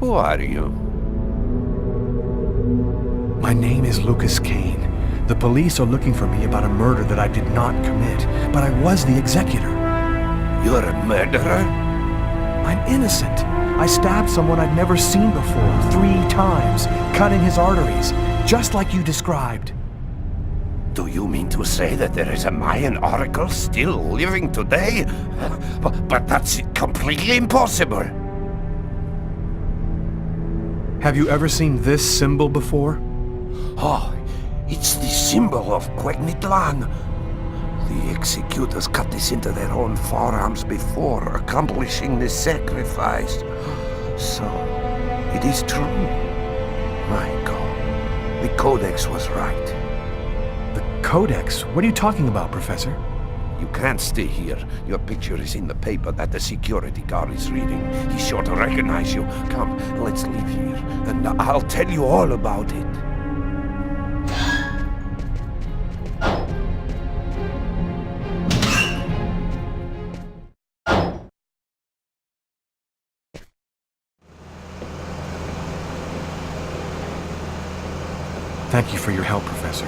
Who are you? My name is Lucas Kane. The police are looking for me about a murder that I did not commit, but I was the executor. You're a murderer? I'm innocent. I stabbed someone I'd never seen before 3 times, cutting his arteries, just like you described. Do you mean to say that there is a Mayan oracle still living today? But that's completely impossible. Have you ever seen this symbol before? Oh, it's the symbol of Quegnitlan. The executors cut this into their own forearms before accomplishing the sacrifice. So, it is true. My God, the Codex was right. The Codex? What are you talking about, Professor? You can't stay here. Your picture is in the paper that the security guard is reading. He's sure to recognize you. Come, let's leave here, and I'll tell you all about it. Thank you for your help, Professor.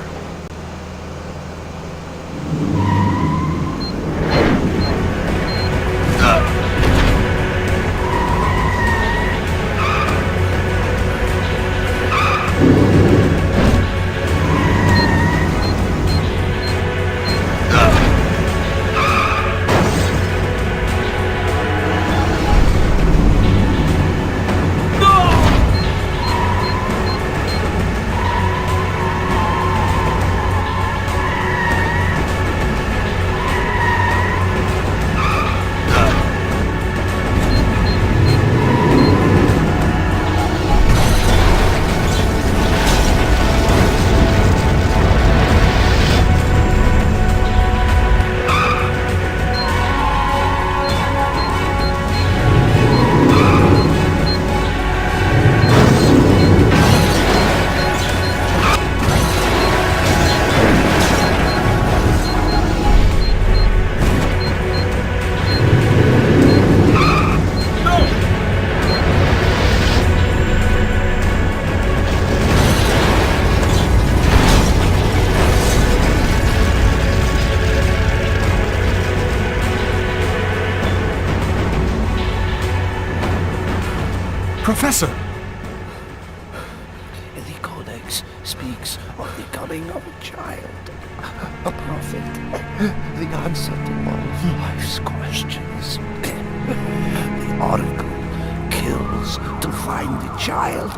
Professor! The Codex speaks of the coming of a child, a prophet, the answer to all of life's questions. The oracle kills to find the child.